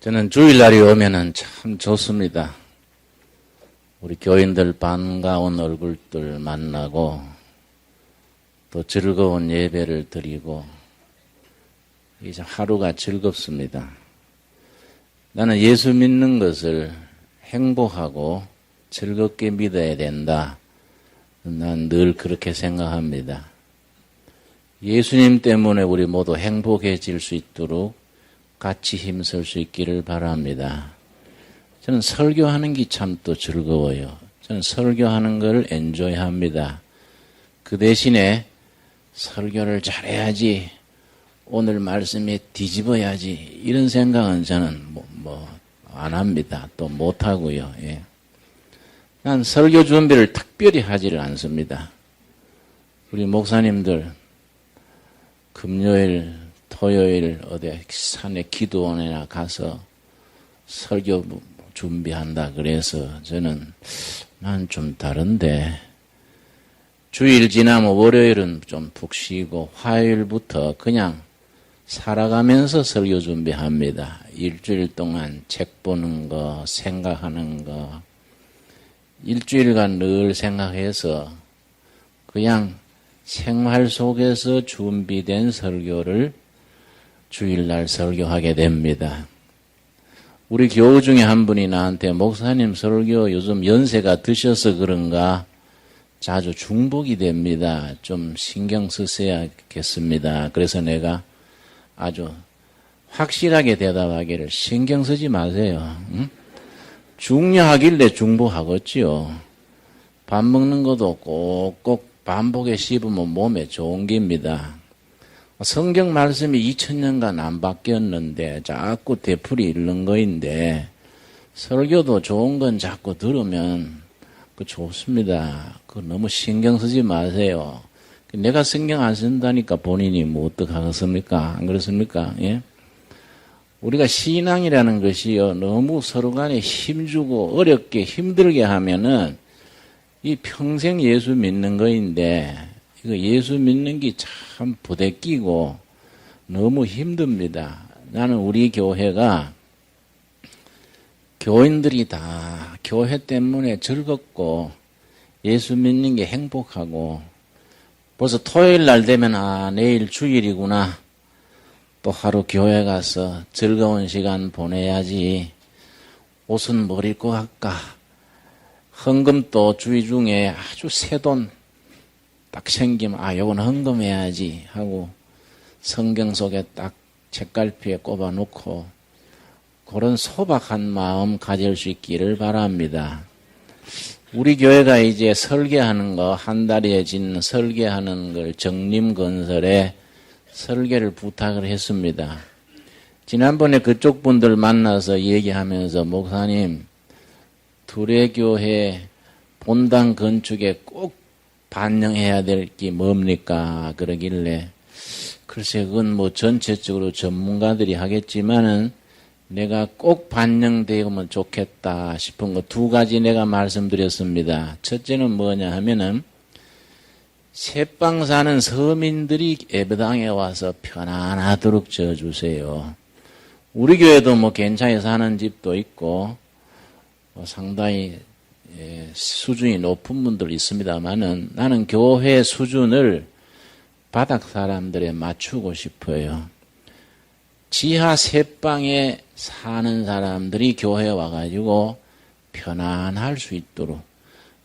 저는 주일날이 오면은 참 좋습니다. 우리 교인들 반가운 얼굴들 만나고 또 즐거운 예배를 드리고 이제 하루가 즐겁습니다. 나는 예수 믿는 것을 행복하고 즐겁게 믿어야 된다. 난 늘 그렇게 생각합니다. 예수님 때문에 우리 모두 행복해질 수 있도록 같이 힘쓸 수 있기를 바랍니다. 저는 설교하는 게 참 또 즐거워요. 저는 설교하는 걸 엔조이합니다. 그 대신에 설교를 잘해야지, 오늘 말씀에 뒤집어야지, 이런 생각은 저는 안 합니다. 또 못하고요. 예. 난 설교 준비를 특별히 하지를 않습니다. 우리 목사님들 금요일, 토요일 어디 산에 기도원에나 가서 설교 준비한다 그래서 난 좀 다른데, 주일 지나면 월요일은 좀 푹 쉬고 화요일부터 그냥 살아가면서 설교 준비합니다. 일주일 동안 책 보는 거, 생각하는 거, 일주일간 늘 생각해서 그냥 생활 속에서 준비된 설교를 주일날 설교하게 됩니다. 우리 교우 중에 한 분이 나한테 목사님 설교 요즘 연세가 드셔서 그런가 자주 중복이 됩니다. 좀 신경 쓰셔야겠습니다. 그래서 내가 아주 확실하게 대답하기를 신경 쓰지 마세요. 응? 중요하길래 중복하겠지요. 밥 먹는 것도 꼭꼭 반복에 씹으면 몸에 좋은 겁니다. 성경 말씀이 2000년간 안 바뀌었는데 자꾸 되풀이 읽는 거인데, 설교도 좋은 건 자꾸 들으면 좋습니다. 그거 너무 신경 쓰지 마세요. 내가 신경 안 쓴다니까 본인이 뭐 어떡하겠습니까? 안 그렇습니까? 예? 우리가 신앙이라는 것이요, 너무 서로 간에 힘주고 어렵게 힘들게 하면은 이 평생 예수 믿는 거인데, 이거 예수 믿는 게 참 부대끼고 너무 힘듭니다. 나는 우리 교회가 교인들이 다 교회 때문에 즐겁고 예수 믿는 게 행복하고, 벌써 토요일 날 되면 내일 주일이구나, 또 하루 교회 가서 즐거운 시간 보내야지, 옷은 뭘 입고 갈까, 헌금도 주의 중에 아주 새 돈 딱 생기면 요건 헌금해야지 하고 성경 속에 딱 책갈피에 꼽아놓고 그런 소박한 마음 가질 수 있기를 바랍니다. 우리 교회가 이제 설계하는 거, 한 달에 짓는 설계하는 걸 정림건설에 설계를 부탁을 했습니다. 지난번에 그쪽 분들 만나서 얘기하면서 목사님, 두레교회 본당 건축에 꼭 반영해야 될 게 뭡니까? 그러길래, 글쎄 그건 전체적으로 전문가들이 하겠지만은 내가 꼭 반영되면 좋겠다 싶은 거 두 가지 내가 말씀드렸습니다. 첫째는 뭐냐 하면은, 새빵 사는 서민들이 예배당에 와서 편안하도록 져주세요. 우리 교회도 괜찮게 사는 집도 있고 상당히 수준이 높은 분들 있습니다만은, 나는 교회 수준을 바닥 사람들에 맞추고 싶어요. 지하 새방에 사는 사람들이 교회에 와가지고 편안할 수 있도록,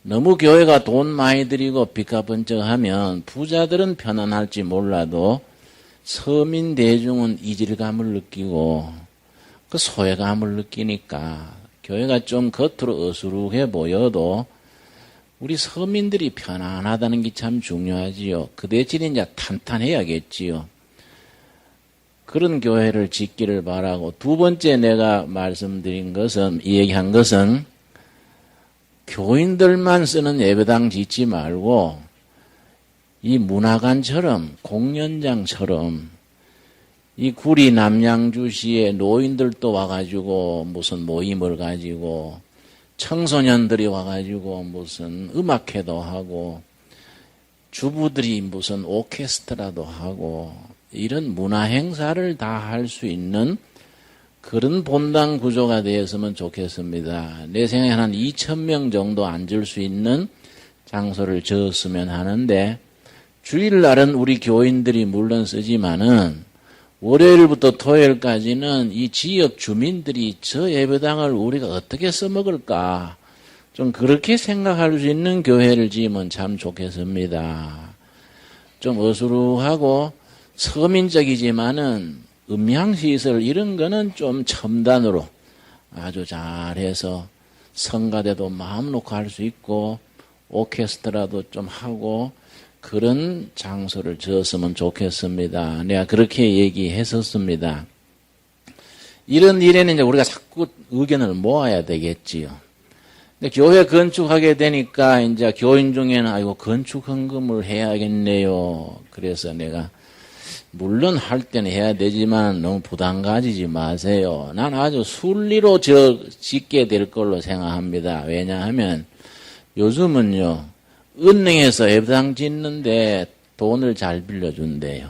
너무 교회가 돈 많이 들이고 빚가번쩍하면 부자들은 편안할지 몰라도 서민 대중은 이질감을 느끼고 그 소외감을 느끼니까, 교회가 좀 겉으로 어수룩해 보여도 우리 서민들이 편안하다는 게 참 중요하지요. 그 대신 이제 탄탄해야겠지요. 그런 교회를 짓기를 바라고, 두 번째 내가 말씀드린 것은, 얘기한 것은, 교인들만 쓰는 예배당 짓지 말고 이 문화관처럼, 공연장처럼 이 구리 남양주시에 노인들도 와가지고 무슨 모임을 가지고, 청소년들이 와가지고 무슨 음악회도 하고, 주부들이 무슨 오케스트라도 하고, 이런 문화 행사를 다 할 수 있는 그런 본당 구조가 되었으면 좋겠습니다. 내 생각에 한 2,000명 정도 앉을 수 있는 장소를 지었으면 하는데, 주일날은 우리 교인들이 물론 쓰지만은 월요일부터 토요일까지는 이 지역 주민들이 저 예배당을 우리가 어떻게 써먹을까, 좀 그렇게 생각할 수 있는 교회를 지으면 참 좋겠습니다. 좀 어수룩하고 서민적이지만은 음향시설 이런 거는 좀 첨단으로 아주 잘해서 성가대도 마음 놓고 할 수 있고 오케스트라도 좀 하고 그런 장소를 지었으면 좋겠습니다. 내가 그렇게 얘기했었습니다. 이런 일에는 이제 우리가 자꾸 의견을 모아야 되겠지요. 근데 교회 건축하게 되니까 이제 교인 중에는 아이고 건축 헌금을 해야겠네요. 그래서 내가 물론 할 때는 해야 되지만 너무 부담 가지지 마세요. 난 아주 순리로 짓게 될 걸로 생각합니다. 왜냐하면 요즘은요, 은행에서 예배당 짓는데 돈을 잘 빌려준대요.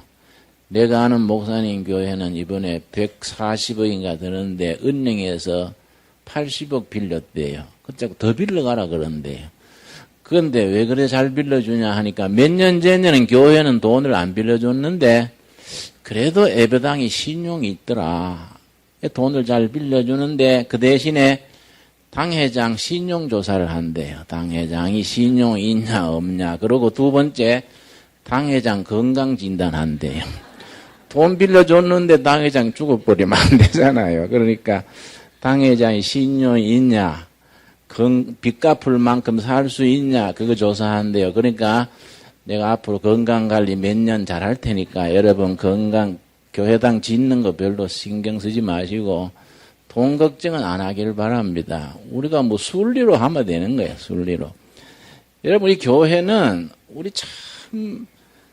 내가 아는 목사님 교회는 이번에 140억인가 드는데 은행에서 80억 빌렸대요. 그쪽 더 빌려가라 그런대요. 그런데 왜 그래 잘 빌려주냐 하니까 몇 년 전에는 교회는 돈을 안 빌려줬는데 그래도 예배당이 신용이 있더라. 돈을 잘 빌려주는데 그 대신에 당회장 신용조사를 한대요. 당회장이 신용이 있냐 없냐. 그리고 두 번째 당회장 건강진단한대요. 돈 빌려줬는데 당회장 죽어버리면 안 되잖아요. 그러니까 당회장이 신용이 있냐, 빚 갚을 만큼 살 수 있냐, 그거 조사한대요. 그러니까 내가 앞으로 건강관리 몇 년 잘 할 테니까 여러분 교회당 짓는 거 별로 신경 쓰지 마시고 돈 걱정은 안 하길 바랍니다. 우리가 뭐 순리로 하면 되는 거예요. 순리로. 여러분 이 교회는 우리 참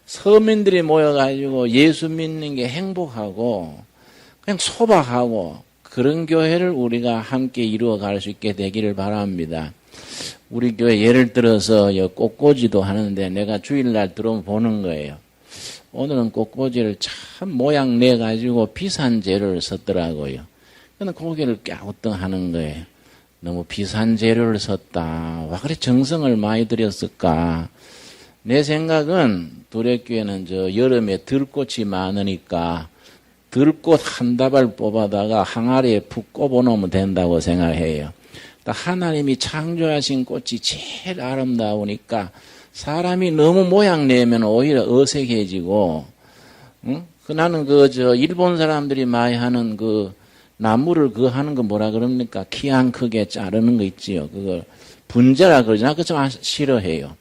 서민들이 모여가지고 예수 믿는 게 행복하고 그냥 소박하고 그런 교회를 우리가 함께 이루어갈 수 있게 되기를 바랍니다. 우리 교회 예를 들어서 꽃꽂이도 하는데 내가 주일날 들어오면 보는 거예요. 오늘은 꽃꽂이를 참 모양 내가지고 비싼 재료를 썼더라고요. 근데 고개를 갸우뚱하는 거예요. 너무 비싼 재료를 썼다. 와 그래 정성을 많이 들였을까. 내 생각은 두레교회는 여름에 들꽃이 많으니까 들꽃 한 다발 뽑아다가 항아리에 푹 꼽아놓으면 된다고 생각해요. 하나님이 창조하신 꽃이 제일 아름다우니까 사람이 너무 모양 내면 오히려 어색해지고, 응? 나는 일본 사람들이 많이 하는 나무를 하는 거 뭐라 그럽니까? 키 안 크게 자르는 거 있지요. 그걸 분재라 그러잖아. 그거 좀 싫어해요.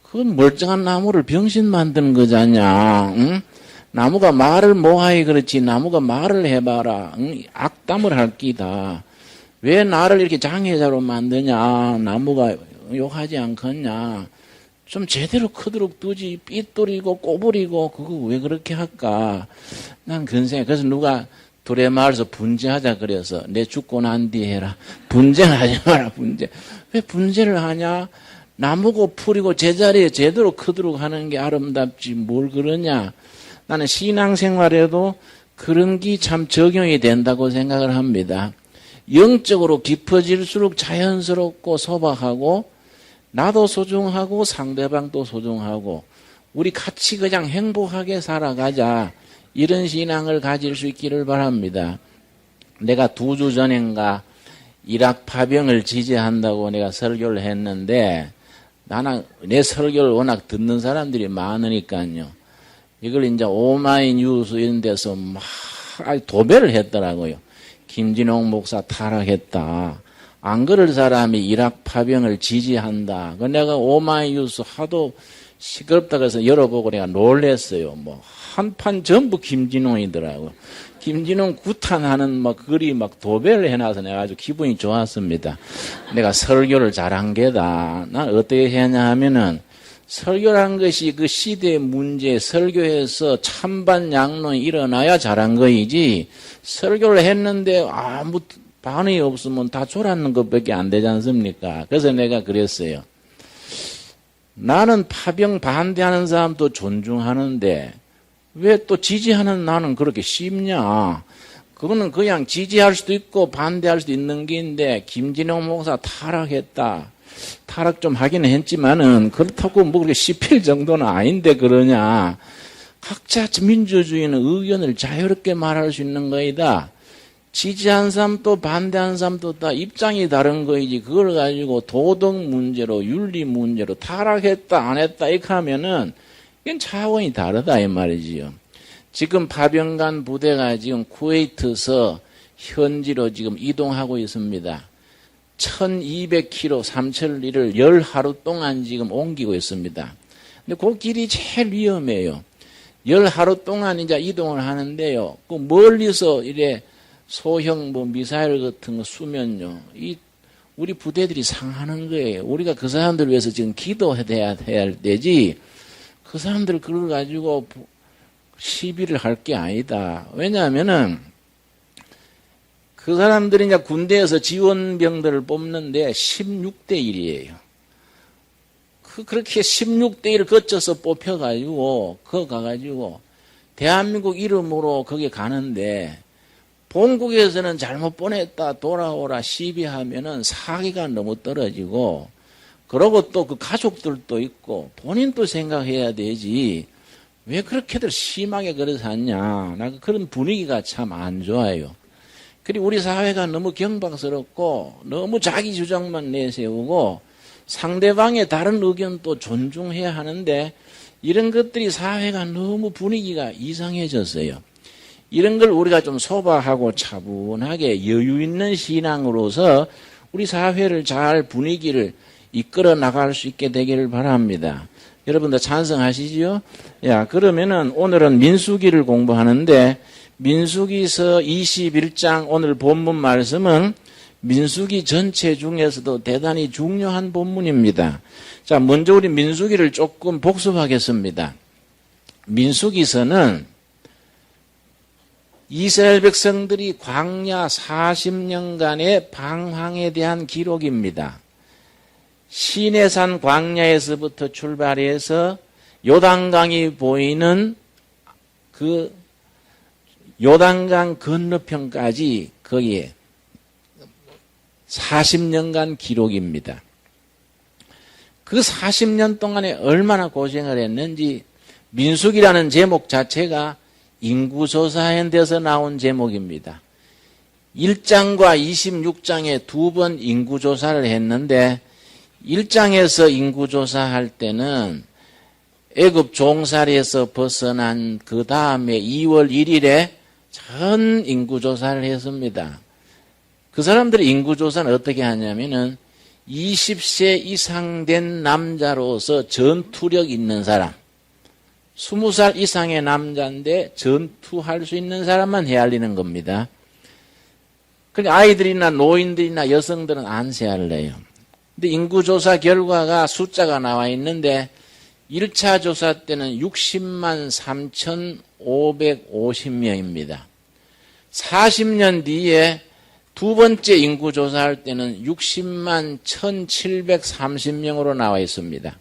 그건 멀쩡한 나무를 병신 만드는 거잖냐, 응? 나무가 말을 뭐하이 그렇지. 나무가 말을 해봐라. 응? 악담을 할 끼다. 왜 나를 이렇게 장애자로 만드냐? 나무가 욕하지 않겠냐? 좀 제대로 크도록 두지. 삐뚤이고 꼬부리고 그거 왜 그렇게 할까? 난 그런 생각. 그래서 누가 두레마을에서 분재하자 그래서 내 죽고 난 뒤에 해라. 분재는 하지 마라. 분재. 왜 분재를 하냐? 나무고 풀이고 제자리에 제대로 크도록 하는 게 아름답지 뭘 그러냐? 나는 신앙생활에도 그런 게 참 적용이 된다고 생각을 합니다. 영적으로 깊어질수록 자연스럽고 소박하고 나도 소중하고 상대방도 소중하고 우리 같이 그냥 행복하게 살아가자. 이런 신앙을 가질 수 있기를 바랍니다. 내가 2주 전인가 이락 파병을 지지한다고 내가 설교를 했는데 나는 내 설교를 워낙 듣는 사람들이 많으니까요. 이걸 이제 오마이뉴스 이런 데서 막 도배를 했더라고요. 김진홍 목사 타락했다. 안 그럴 사람이 이락 파병을 지지한다. 내가 오마이뉴스 하도 시끄럽다 그래서 열어보고 내가 놀랬어요. 한판 전부 김진홍이더라고. 김진홍 구탄하는 글이 도배를 해놔서 내가 아주 기분이 좋았습니다. 내가 설교를 잘한 게다. 난 어떻게 했냐 하면은 설교란 것이 그 시대의 문제, 설교에서 찬반 양론이 일어나야 잘한 거이지, 설교를 했는데 아무 반응이 없으면 다 졸았는 것밖에 안 되지 않습니까? 그래서 내가 그랬어요. 나는 파병 반대하는 사람도 존중하는데, 왜 또 지지하는 나는 그렇게 쉽냐? 그거는 그냥 지지할 수도 있고 반대할 수도 있는 게인데 김진영 목사 타락했다. 타락 좀 하기는 했지만은 그렇다고 뭐 그렇게 씹힐 정도는 아닌데 그러냐. 각자 민주주의는 의견을 자유롭게 말할 수 있는 거이다. 지지한 사람도 반대한 사람도 다 입장이 다른 거이지 그걸 가지고 도덕 문제로 윤리 문제로 타락했다 안 했다 이렇게 하면은 이건 차원이 다르다 이 말이지요. 지금 파병간 부대가 지금 쿠웨이트에서 현지로 지금 이동하고 있습니다. 1200km 삼천리를 10하루 동안 지금 옮기고 있습니다. 근데 그 길이 제일 위험해요. 10하루 동안 이제 이동을 하는데요. 그 멀리서 이래 소형 뭐 미사일 같은 거 쏘면요. 우리 부대들이 상하는 거예요. 우리가 그 사람들 위해서 지금 기도해야 되지. 그 사람들 그걸 가지고 시비를 할 게 아니다. 왜냐하면은 그 사람들이 이제 군대에서 지원병들을 뽑는데 16대 1이에요. 그렇게 16대 1을 거쳐서 뽑혀가지고, 그거 가가지고, 대한민국 이름으로 거기 가는데, 본국에서는 잘못 보냈다, 돌아오라, 시비하면은 사기가 너무 떨어지고, 그러고 또 그 가족들도 있고, 본인도 생각해야 되지, 왜 그렇게들 심하게 그래서 하냐. 나 그런 분위기가 참 안 좋아요. 그리고 우리 사회가 너무 경박스럽고 너무 자기 주장만 내세우고 상대방의 다른 의견도 존중해야 하는데 이런 것들이 사회가 너무 분위기가 이상해졌어요. 이런 걸 우리가 좀 소박하고 차분하게 여유 있는 신앙으로서 우리 사회를 잘 분위기를 이끌어 나갈 수 있게 되기를 바랍니다. 여러분들 찬성하시지요? 야, 그러면은 오늘은 민수기를 공부하는데 민수기서 21장 오늘 본문 말씀은 민수기 전체 중에서도 대단히 중요한 본문입니다. 자, 먼저 우리 민수기를 조금 복습하겠습니다. 민수기서는 이스라엘 백성들이 광야 40년간의 방황에 대한 기록입니다. 시내산 광야에서부터 출발해서 요단강이 보이는 그 요단강 건너편까지 거기에 40년간 기록입니다. 그 40년 동안에 얼마나 고생을 했는지 민수기라는 제목 자체가 인구조사에 대해서 나온 제목입니다. 1장과 26장에 두 번 인구조사를 했는데 1장에서 인구조사할 때는 애굽 종살이에서 벗어난 그 다음에 2월 1일에 전 인구조사를 했습니다. 그 사람들이 인구조사는 어떻게 하냐면은 20세 이상 된 남자로서 전투력 있는 사람, 20살 이상의 남자인데 전투할 수 있는 사람만 헤아리는 겁니다. 그러니까 아이들이나 노인들이나 여성들은 안 헤아려요. 근데 인구조사 결과가 숫자가 나와 있는데 1차 조사 때는 60만 3,550명입니다. 40년 뒤에 두 번째 인구조사할 때는 60만 1,730명으로 나와 있습니다.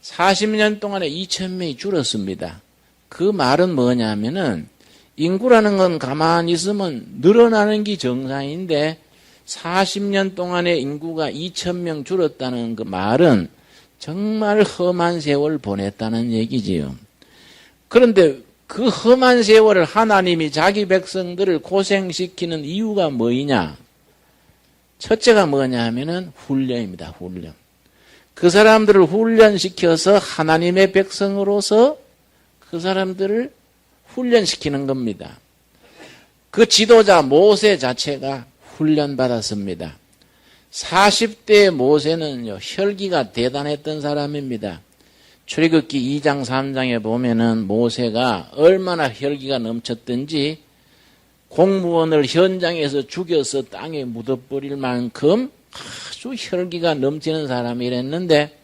40년 동안에 2,000명이 줄었습니다. 그 말은 뭐냐면은 인구라는 건 가만히 있으면 늘어나는 게 정상인데 40년 동안에 인구가 2,000명 줄었다는 그 말은 정말 험한 세월을 보냈다는 얘기지요. 그런데 그 험한 세월을 하나님이 자기 백성들을 고생시키는 이유가 뭐이냐? 첫째가 뭐냐 하면은 훈련입니다. 훈련. 그 사람들을 훈련시켜서 하나님의 백성으로서 그 사람들을 훈련시키는 겁니다. 그 지도자 모세 자체가 훈련받았습니다. 40대 모세는요, 혈기가 대단했던 사람입니다. 출애굽기 2장 3장에 보면은 모세가 얼마나 혈기가 넘쳤던지 공무원을 현장에서 죽여서 땅에 묻어버릴 만큼 아주 혈기가 넘치는 사람이랬는데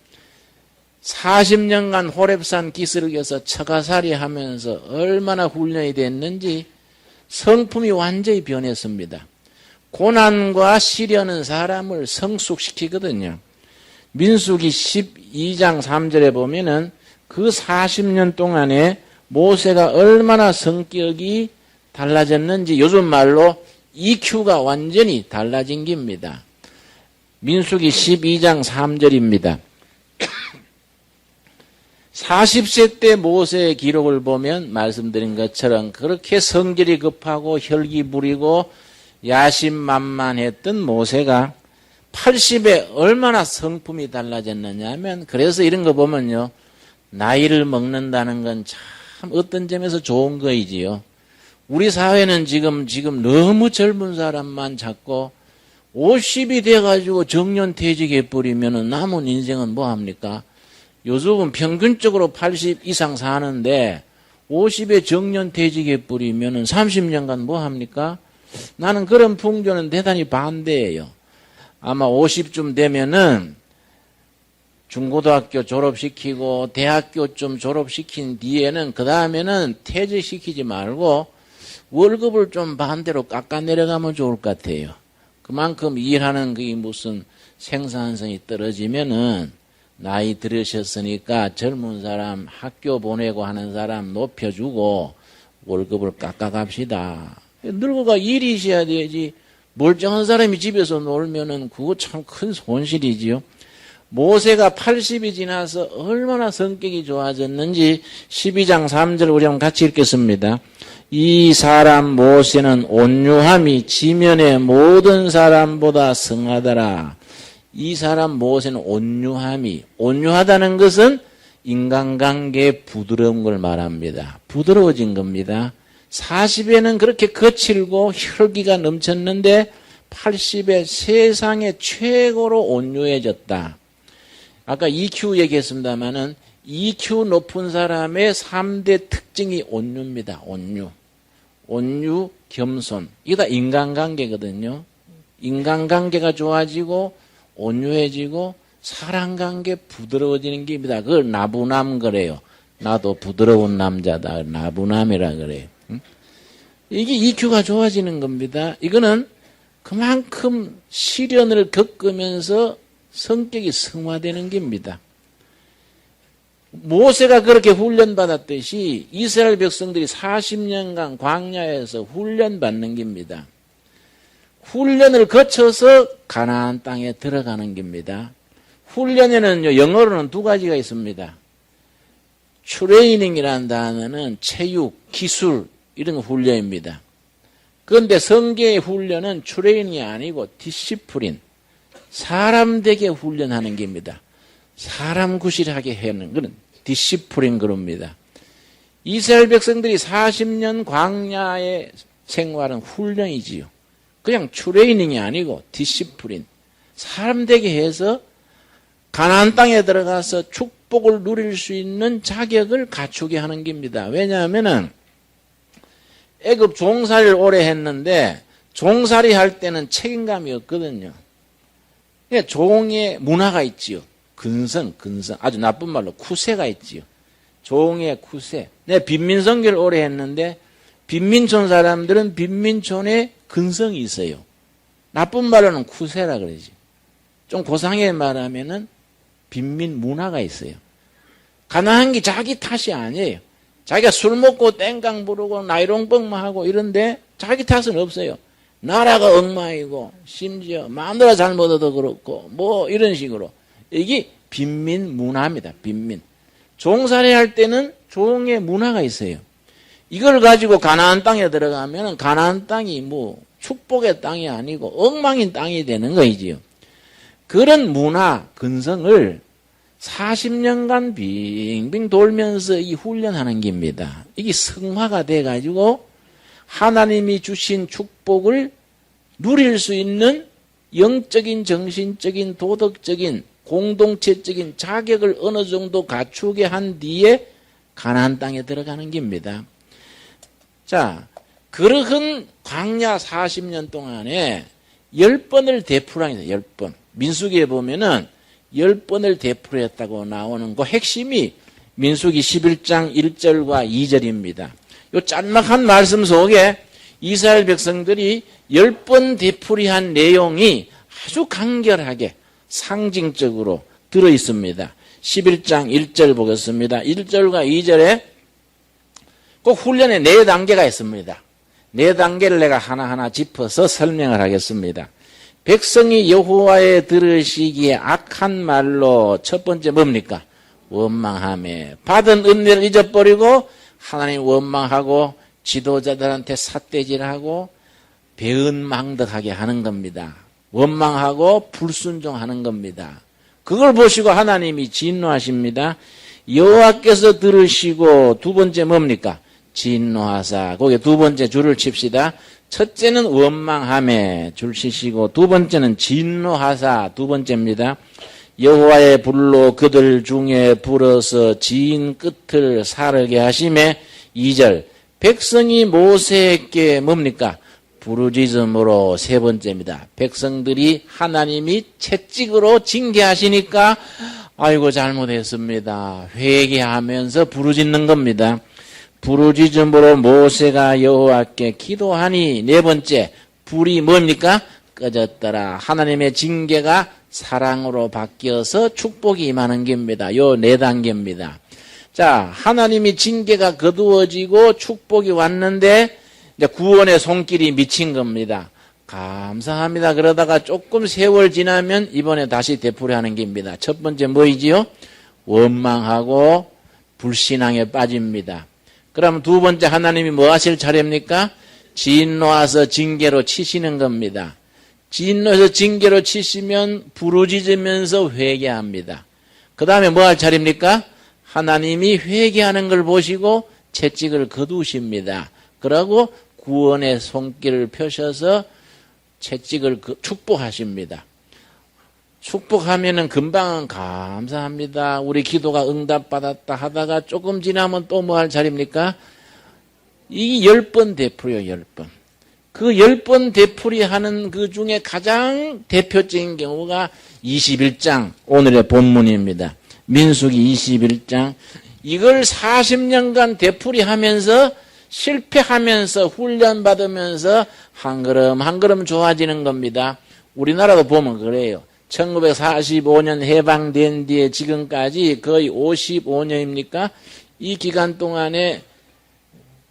40년간 호렙산 기슭에서 처가살이 하면서 얼마나 훈련이 됐는지 성품이 완전히 변했습니다. 고난과 시련은 사람을 성숙시키거든요. 민수기 12장 3절에 보면은 그 40년 동안에 모세가 얼마나 성격이 달라졌는지 요즘 말로 EQ가 완전히 달라진 겁니다. 민수기 12장 3절입니다. 40세 때 모세의 기록을 보면 말씀드린 것처럼 그렇게 성질이 급하고 혈기 부리고 야심만만했던 모세가 80에 얼마나 성품이 달라졌느냐 하면, 그래서 이런 거 보면요, 나이를 먹는다는 건 참 어떤 점에서 좋은 거이지요. 우리 사회는 지금 너무 젊은 사람만 찾고 50이 돼가지고 정년퇴직해버리면 남은 인생은 뭐 합니까? 요즘은 평균적으로 80 이상 사는데 50에 정년퇴직해버리면 30년간 뭐 합니까? 나는 그런 풍조는 대단히 반대예요. 아마 50쯤 되면은 중고등학교 졸업시키고 대학교 좀 졸업시킨 뒤에는 그 다음에는 퇴직시키지 말고 월급을 좀 반대로 깎아 내려가면 좋을 것 같아요. 그만큼 일하는 그게 무슨 생산성이 떨어지면은 나이 들으셨으니까 젊은 사람 학교 보내고 하는 사람 높여주고 월급을 깎아갑시다. 늙어가 일이 있어야 되지. 멀쩡한 사람이 집에서 놀면은 그거 참 큰 손실이지요. 모세가 80이 지나서 얼마나 성격이 좋아졌는지 12장 3절 우리 한번 같이 읽겠습니다. 이 사람 모세는 온유함이 지면의 모든 사람보다 성하더라. 이 사람 모세는 온유하다는 것은 인간관계의 부드러운 걸 말합니다. 부드러워진 겁니다. 40에는 그렇게 거칠고 혈기가 넘쳤는데 80에 세상에 최고로 온유해졌다. 아까 EQ 얘기했습니다마는 EQ 높은 사람의 3대 특징이 온유입니다. 온유, 겸손. 이게 다 인간관계거든요. 인간관계가 좋아지고 온유해지고 사랑관계 부드러워지는 게입니다. 그걸 나부남 그래요. 나도 부드러운 남자다. 나부남이라 그래요. 이게 EQ가 좋아지는 겁니다. 이거는 그만큼 시련을 겪으면서 성격이 성화되는 겁니다. 모세가 그렇게 훈련받았듯이 이스라엘 백성들이 40년간 광야에서 훈련받는 겁니다. 훈련을 거쳐서 가나안 땅에 들어가는 겁니다. 훈련에는요, 영어로는 두 가지가 있습니다. 트레이닝이라는 단어는 체육, 기술 이런 훈련입니다. 그런데 성경의 훈련은 트레이닝이 아니고 디시플린, 사람 되게 훈련하는 겁니다. 사람 구실하게 하는 그런 디시플린 그럽니다. 이스라엘 백성들이 40년 광야의 생활은 훈련이지요. 그냥 트레이닝이 아니고 디시플린, 사람 되게 해서 가나안 땅에 들어가서 축복을 누릴 수 있는 자격을 갖추게 하는 겁니다. 왜냐하면은 애굽 종살이를 오래 했는데 종살이 할 때는 책임감이 없거든요. 종의 문화가 있지요. 근성, 아주 나쁜 말로 쿠세가 있지요. 종의 쿠세. 내 빈민선교를 오래 했는데 빈민촌 사람들은 빈민촌에 근성이 있어요. 나쁜 말로는 쿠세라 그러지. 좀 고상하게 말하면은 빈민 문화가 있어요. 가난한 게 자기 탓이 아니에요. 자기가 술 먹고 땡깡 부르고 나이롱뻥만 하고 이런데 자기 탓은 없어요. 나라가 엉망이고 심지어 마누라 잘못해도 그렇고 뭐 이런 식으로. 이게 빈민 문화입니다. 빈민. 종살이 할 때는 종의 문화가 있어요. 이걸 가지고 가나안 땅에 들어가면 가나안 땅이 뭐 축복의 땅이 아니고 엉망인 땅이 되는 거이지요. 그런 문화, 근성을 40년간 빙빙 돌면서 이 훈련하는 겁니다. 이게 성화가 돼가지고 하나님이 주신 축복을 누릴 수 있는 영적인, 정신적인, 도덕적인, 공동체적인 자격을 어느 정도 갖추게 한 뒤에 가나안 땅에 들어가는 겁니다. 자, 그러한 광야 40년 동안에 10번을 되풀이합니다. 10번. 민수기에 보면은 10번을 되풀이했다고 나오는 그 핵심이 민수기 11장 1절과 2절입니다. 이 짤막한 말씀 속에 이스라엘 백성들이 10번 되풀이한 내용이 아주 간결하게 상징적으로 들어있습니다. 11장 1절 보겠습니다. 1절과 2절에 꼭 훈련에 4단계가 있습니다. 네 단계를 내가 하나하나 짚어서 설명을 하겠습니다. 백성이 여호와의 들으시기에 악한 말로 첫 번째 뭡니까? 원망하며 받은 은혜를 잊어버리고 하나님 원망하고 지도자들한테 삿대질하고 배은망덕하게 하는 겁니다. 원망하고 불순종하는 겁니다. 그걸 보시고 하나님이 진노하십니다. 여호와께서 들으시고 두 번째 뭡니까? 진노하사. 거기에 두 번째 줄을 칩시다. 첫째는 원망하며 줄 치시고 두 번째는 진노하사 두 번째입니다. 여호와의 불로 그들 중에 불어서 지인 끝을 사르게 하시매 2절 백성이 모세에게 뭡니까? 부르짖음으로 세 번째입니다. 백성들이 하나님이 채찍으로 징계하시니까 아이고 잘못했습니다. 회개하면서 부르짖는 겁니다. 부르짖음으로 모세가 여호와께 기도하니 네 번째 불이 뭡니까? 꺼졌더라. 하나님의 징계가 사랑으로 바뀌어서 축복이 임하는 겁니다. 요 네 단계입니다. 자, 하나님이 징계가 거두어지고 축복이 왔는데 이제 구원의 손길이 미친 겁니다. 감사합니다. 그러다가 조금 세월 지나면 이번에 다시 되풀이하는 겁니다. 첫 번째 뭐이지요? 원망하고 불신앙에 빠집니다. 그럼 두 번째 하나님이 뭐 하실 차례입니까? 진노하서 징계로 치시는 겁니다. 진노해서 징계로 치시면 부르짖으면서 회개합니다. 그 다음에 뭐 할 차례입니까? 하나님이 회개하는 걸 보시고 채찍을 거두십니다. 그러고 구원의 손길을 펴셔서 채찍을 축복하십니다. 축복하면은 금방은 감사합니다. 우리 기도가 응답받았다 하다가 조금 지나면 또 뭐 할 차례입니까? 이 10번 되풀이요, 10번. 그 10번 되풀이하는 그 중에 가장 대표적인 경우가 21장, 오늘의 본문입니다. 민수기 21장. 이걸 40년간 되풀이하면서 실패하면서 훈련받으면서 한 걸음 한 걸음 좋아지는 겁니다. 우리나라도 보면 그래요. 1945년 해방된 뒤에 지금까지 거의 55년입니까? 이 기간 동안에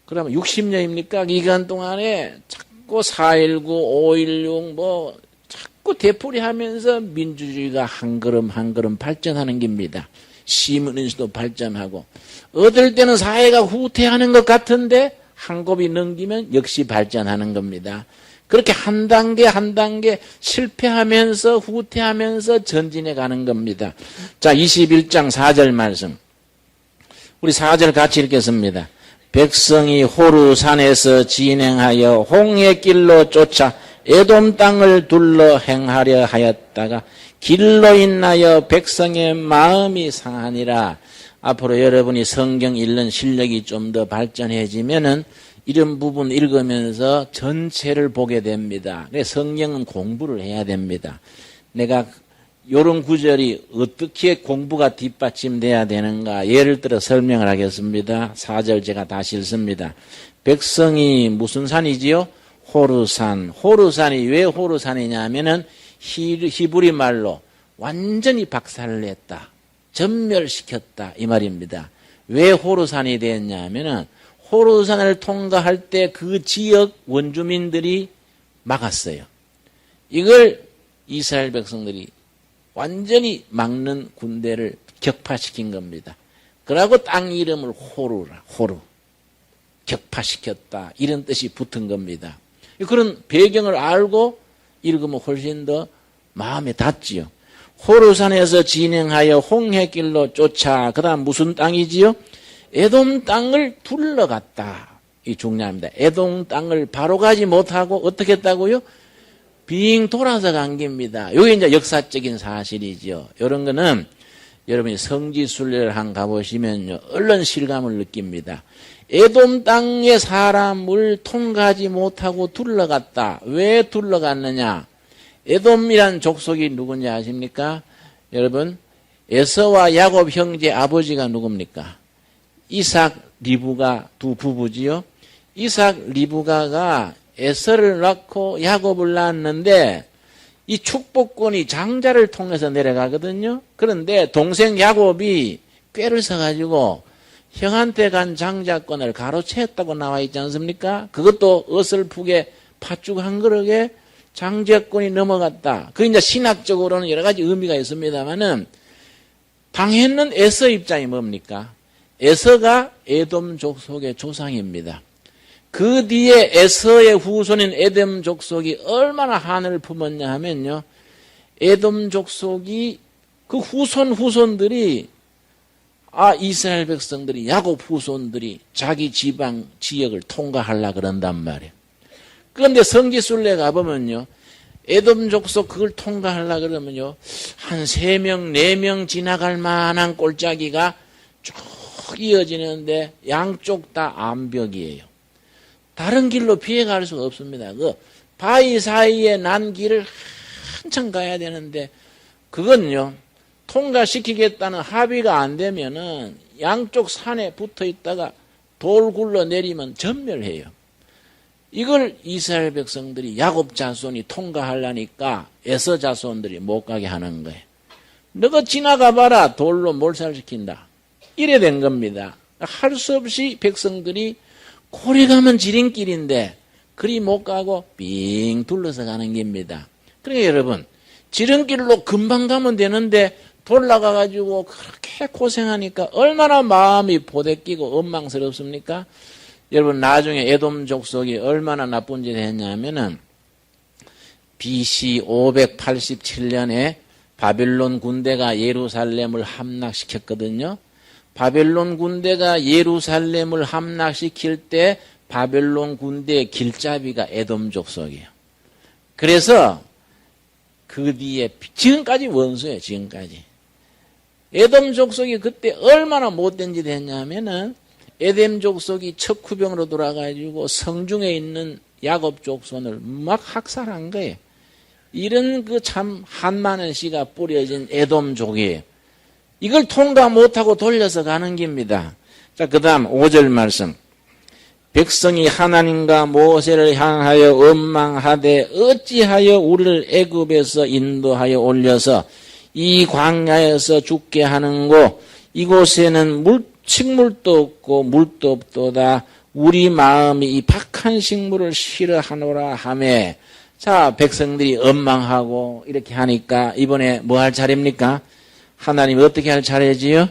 그러면 60년입니까? 이 기간 동안에 자꾸 4.19, 5.16 뭐 자꾸 되풀이하면서 민주주의가 한 걸음 한 걸음 발전하는 겁니다. 시민인수도 발전하고 어떨 때는 사회가 후퇴하는 것 같은데 한 곱이 넘기면 역시 발전하는 겁니다. 그렇게 한 단계 한 단계 실패하면서 후퇴하면서 전진해 가는 겁니다. 자, 21장 4절 말씀. 우리 4절 같이 읽겠습니다. 백성이 호르산에서 진행하여 홍해 길로 쫓아 에돔 땅을 둘러 행하려 하였다가 길로 인하여 백성의 마음이 상하니라. 앞으로 여러분이 성경 읽는 실력이 좀 더 발전해지면은 이런 부분 읽으면서 전체를 보게 됩니다. 성경은 공부를 해야 됩니다. 내가 이런 구절이 어떻게 공부가 뒷받침돼야 되는가 예를 들어 설명을 하겠습니다. 4절 제가 다시 읽습니다. 백성이 무슨 산이지요? 호르산. 호르산이 왜 호르산이냐 하면은 히브리 말로 완전히 박살냈다. 전멸시켰다. 이 말입니다. 왜 호르산이 되었냐 하면은 호르산을 통과할 때 그 지역 원주민들이 막았어요. 이걸 이스라엘 백성들이 완전히 막는 군대를 격파시킨 겁니다. 그러고 땅 이름을 호르라, 호르. 격파시켰다. 이런 뜻이 붙은 겁니다. 그런 배경을 알고 읽으면 훨씬 더 마음에 닿지요. 호르산에서 진행하여 홍해길로 쫓아, 그 다음 무슨 땅이지요? 에돔 땅을 둘러갔다. 이 중요합니다. 에돔 땅을 바로 가지 못하고 어떻게 했다고요? 빙 돌아서 간 겁니다. 이게 이제 역사적인 사실이죠. 이런 거는 여러분이 성지순례를 한 가보시면요, 얼른 실감을 느낍니다. 에돔 땅의 사람을 통과하지 못하고 둘러갔다. 왜 둘러갔느냐? 에돔이란 족속이 누군지 아십니까? 여러분, 에서와 야곱 형제 아버지가 누굽니까? 이삭, 리브가 두 부부지요. 이삭, 리브가가 에서를 낳고 야곱을 낳았는데 이 축복권이 장자를 통해서 내려가거든요. 그런데 동생 야곱이 꾀를 써가지고 형한테 간 장자권을 가로채었다고 나와 있지 않습니까? 그것도 어설프게 팥죽 한 그릇에 장자권이 넘어갔다. 그 이제 신학적으로는 여러 가지 의미가 있습니다만은 당했는 에서 입장이 뭡니까? 에서가 에돔 족속의 조상입니다. 그 뒤에 에서의 후손인 에돔 족속이 얼마나 한을 품었냐 하면요. 에돔 족속이 그 후손들이 이스라엘 백성들이 야곱 후손들이 자기 지방 지역을 통과하려고 그런단 말이에요. 그런데 성지순례 가보면요. 에돔 족속 그걸 통과하려고 그러면요. 한 3명, 4명 지나갈 만한 골짜기가 쭉 이어지는데 양쪽 다 암벽이에요. 다른 길로 피해갈 수가 없습니다. 그 바위 사이에 난 길을 한참 가야 되는데 그건요. 통과시키겠다는 합의가 안 되면은 양쪽 산에 붙어 있다가 돌 굴러 내리면 전멸해요. 이걸 이스라엘 백성들이 야곱 자손이 통과하려니까 에서 자손들이 못 가게 하는 거예요. 너가 지나가 봐라. 돌로 몰살시킨다. 이래 된 겁니다. 할 수 없이 백성들이 고리 가면 지름길인데 그리 못 가고 빙 둘러서 가는 겁니다. 그러니까 여러분 지름길로 금방 가면 되는데 돌아가가지고 그렇게 고생하니까 얼마나 마음이 보대끼고 원망스럽습니까? 여러분 나중에 에돔 족속이 얼마나 나쁜 짓을 했냐면은 BC 587년에 바벨론 군대가 예루살렘을 함락시켰거든요. 바벨론 군대가 예루살렘을 함락시킬 때 바벨론 군대의 길잡이가 에돔 족속이에요. 그래서 그 뒤에 지금까지 원수예요. 지금까지. 에돔 족속이 그때 얼마나 못된 짓을 했냐면은 에돔 족속이 척후병으로 돌아가지고 성중에 있는 야곱 족손을 막 학살한 거예요. 이런 그 참 한많은 씨가 뿌려진 에돔족이에요. 이걸 통과 못하고 돌려서 가는 겁니다. 자, 그 다음 5절 말씀. 백성이 하나님과 모세를 향하여 원망하되 어찌하여 우리를 애굽에서 인도하여 올려서 이 광야에서 죽게 하는고 이곳에는 식물도 없고 물도 없도다. 우리 마음이 이 박한 식물을 싫어하노라 하매. 자, 백성들이 원망하고 이렇게 하니까 이번에 뭐 할 차례입니까? 하나님이 어떻게 할 차례지요?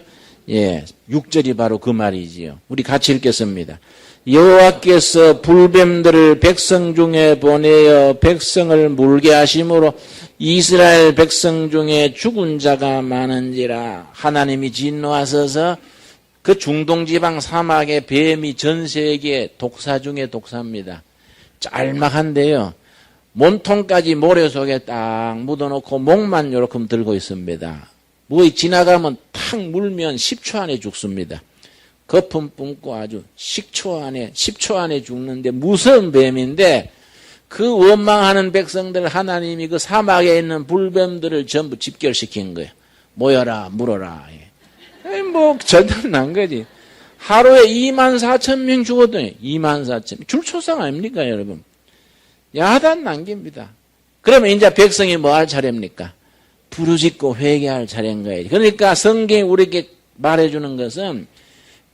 예, 6절이 바로 그 말이지요. 우리 같이 읽겠습니다. 여호와께서 불뱀들을 백성 중에 보내어 백성을 물게 하심으로 이스라엘 백성 중에 죽은 자가 많은지라. 하나님이 진노하셔서 그 중동지방 사막의 뱀이 전 세계 독사 중에 독사입니다. 짤막한데요. 몸통까지 모래 속에 딱 묻어놓고 목만 요렇게 들고 있습니다. 뭐 지나가면 탁 물면 10초 안에 죽습니다. 거품 뿜고 아주 10초 안에 죽는데 무서운 뱀인데 그 원망하는 백성들 하나님이 그 사막에 있는 불뱀들을 전부 집결시킨 거예요. 모여라 물어라. 뭐 절단난 거지. 하루에 24,000명 죽었더니 24,000명. 줄초상 아닙니까 여러분? 야단 난깁니다. 그러면 이제 백성이 뭐 할 차례입니까? 부르짖고 회개할 차례인 거예요. 그러니까 성경이 우리에게 말해주는 것은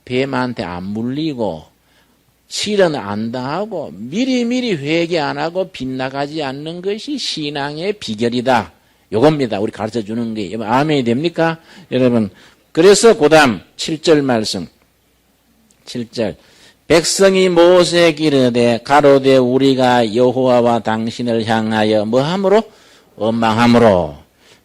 뱀한테 안 물리고 실은 안 당하고 미리미리 회개 안 하고 빗나가지 않는 것이 신앙의 비결이다. 요겁니다. 우리 가르쳐주는 게. 아멘이 됩니까? 여러분. 그래서 그 다음 7절 말씀. 7절. 백성이 모세에게 이르되 가로되 우리가 여호와와 당신을 향하여 뭐함으로? 원망함으로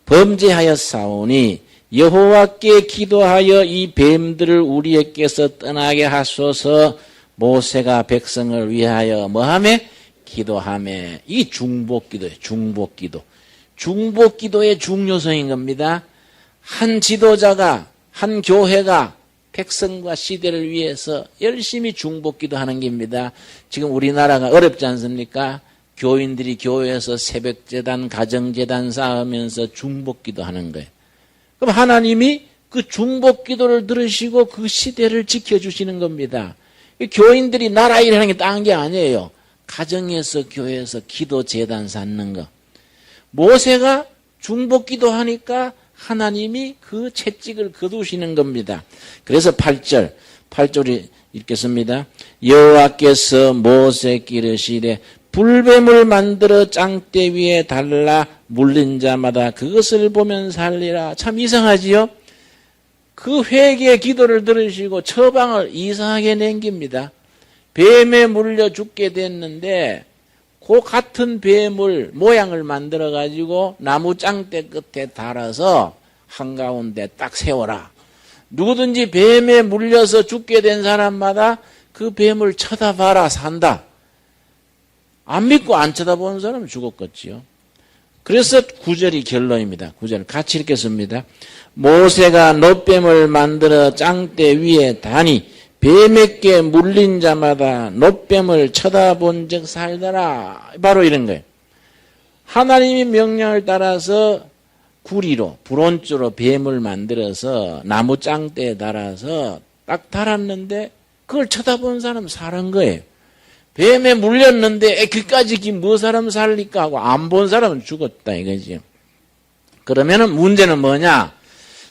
범죄하였사오니 여호와께 기도하여 이 뱀들을 우리에게서 떠나게 하소서. 모세가 백성을 위하여 뭐하매? 기도하매. 이 중복기도예요. 중복기도. 중복기도의 중요성인 겁니다. 한 지도자가 한 교회가 백성과 시대를 위해서 열심히 중복기도하는 겁니다. 지금 우리나라가 어렵지 않습니까? 교인들이 교회에서 새벽재단, 가정재단 쌓으면서 중복기도하는 거예요. 그럼 하나님이 그 중복기도를 들으시고 그 시대를 지켜주시는 겁니다. 교인들이 나라 일하는 게 딴 게 아니에요. 가정에서 교회에서 기도재단 쌓는 거. 모세가 중복기도하니까 하나님이 그 채찍을 거두시는 겁니다. 그래서 8절 8절 읽겠습니다. 여호와께서 모세에게 이르시되 불뱀을 만들어 짱대 위에 달라 물린 자마다 그것을 보면 살리라. 참 이상하지요? 그 회개의 기도를 들으시고 처방을 이상하게 남깁니다. 뱀에 물려 죽게 됐는데 그 같은 뱀을 모양을 만들어 가지고 나무 짱대 끝에 달아서 한가운데 딱 세워라. 누구든지 뱀에 물려서 죽게 된 사람마다 그 뱀을 쳐다봐라 산다. 안 믿고 안 쳐다보는 사람은 죽었겠지요. 그래서 9절이 결론입니다. 9절 같이 읽겠습니다. 모세가 놋뱀을 만들어 짱대 위에 다니 뱀에게 물린 자마다 놋뱀을 쳐다본 적 살더라. 바로 이런 거예요. 하나님이 명령을 따라서 구리로 브론즈로 뱀을 만들어서 나무 짱대에 달아서 딱 달았는데 그걸 쳐다본 사람 살은 거예요. 뱀에 물렸는데 그까지 뭐 사람 살릴까 하고 안 본 사람은 죽었다 이거지. 그러면은 문제는 뭐냐?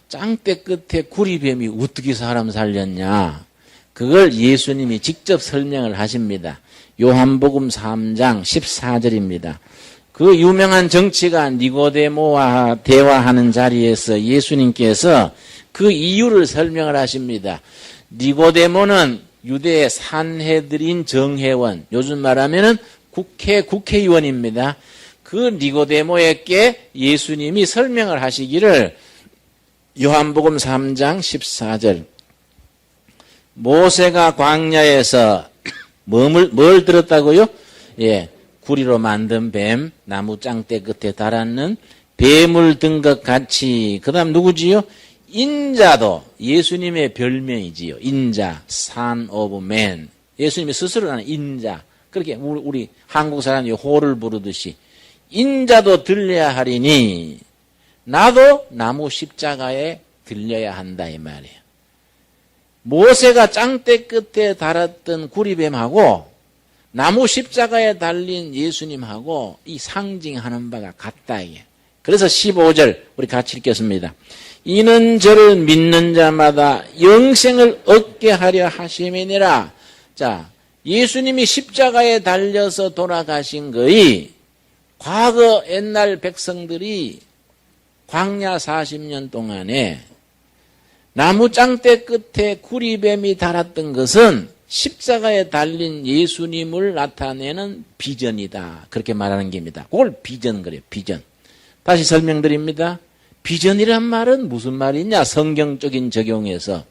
짱대 끝에 구리뱀이 어떻게 사람 살렸냐? 그걸 예수님이 직접 설명을 하십니다. 요한복음 3장 14절입니다. 그 유명한 정치가 니고데모와 대화하는 자리에서 예수님께서 그 이유를 설명을 하십니다. 니고데모는 유대의 산헤드린 정회원, 요즘 말하면은 국회의원입니다. 그 니고데모에게 예수님이 설명을 하시기를 요한복음 3장 14절 모세가 광야에서 뭘 들었다고요? 예, 구리로 만든 뱀, 나무 짱대 끝에 달았는 뱀을 든 것 같이. 그 다음 누구지요? 인자도 예수님의 별명이지요. 인자, Son of Man. 예수님이 스스로 하는 인자. 그렇게 우리 한국 사람이 호를 부르듯이 인자도 들려야 하리니 나도 나무 십자가에 들려야 한다 이 말이에요. 모세가 짱대 끝에 달았던 구리뱀하고 나무 십자가에 달린 예수님하고 이 상징하는 바가 같다 이게. 그래서 15절 우리 같이 읽겠습니다. 이는 저를 믿는 자마다 영생을 얻게 하려 하심이니라. 자, 예수님이 십자가에 달려서 돌아가신 거이 과거 옛날 백성들이 광야 40년 동안에 나무 짱대 끝에 구리뱀이 달았던 것은 십자가에 달린 예수님을 나타내는 비전이다. 그렇게 말하는 겁니다. 그걸 비전 그래요. 비전. 다시 설명드립니다. 비전이란 말은 무슨 말이냐? 성경적인 적용에서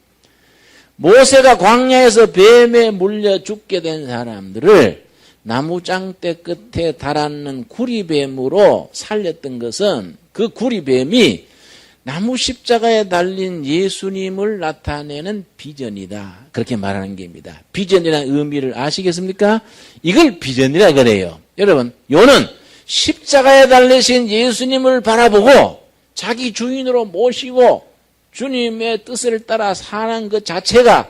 모세가 광야에서 뱀에 물려 죽게 된 사람들을 나무 짱대 끝에 달았는 구리뱀으로 살렸던 것은 그 구리뱀이 나무 십자가에 달린 예수님을 나타내는 비전이다. 그렇게 말하는 겁니다. 비전이라는 의미를 아시겠습니까? 이걸 비전이라 그래요. 여러분, 요는 십자가에 달리신 예수님을 바라보고 자기 주인으로 모시고 주님의 뜻을 따라 사는 것 자체가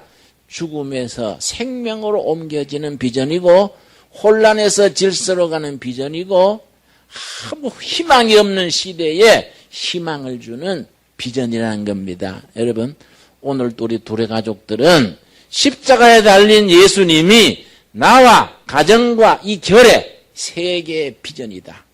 죽음에서 생명으로 옮겨지는 비전이고 혼란에서 질서로 가는 비전이고 아무 희망이 없는 시대에 희망을 주는 비전이라는 겁니다. 여러분, 오늘 우리 둘의 가족들은 십자가에 달린 예수님이 나와 가정과 이 결의 세계의 비전이다.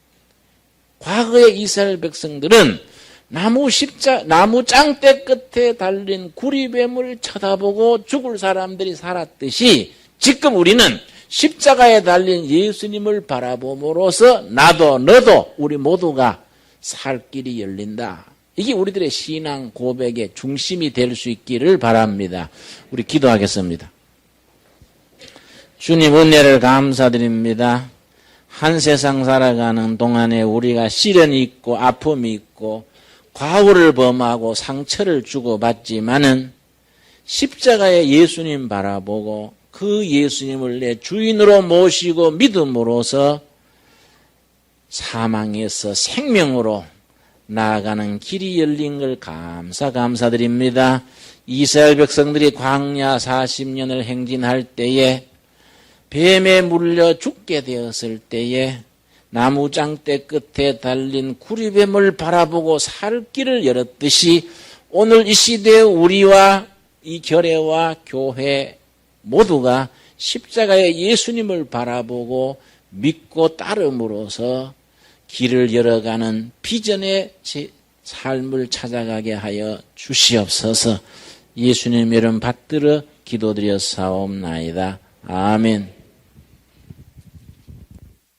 과거의 이스라엘 백성들은 나무 짱대 끝에 달린 구리뱀을 쳐다보고 죽을 사람들이 살았듯이 지금 우리는 십자가에 달린 예수님을 바라봄으로써 나도 너도 우리 모두가 살 길이 열린다. 이게 우리들의 신앙 고백의 중심이 될 수 있기를 바랍니다. 우리 기도하겠습니다. 주님 은혜를 감사드립니다. 한 세상 살아가는 동안에 우리가 시련이 있고 아픔이 있고 과오를 범하고 상처를 주고받지만은 십자가에 예수님 바라보고 그 예수님을 내 주인으로 모시고 믿음으로써 사망에서 생명으로 나아가는 길이 열린 걸 감사드립니다. 이스라엘 백성들이 광야 40년을 행진할 때에 뱀에 물려 죽게 되었을 때에 나무 짱대 끝에 달린 구리뱀을 바라보고 살 길을 열었듯이 오늘 이 시대의 우리와 이 결례와 교회 모두가 십자가의 예수님을 바라보고 믿고 따름으로써 길을 열어가는 비전의 삶을 찾아가게 하여 주시옵소서. 예수님 이름 받들어 기도드려 사옵나이다. 아멘.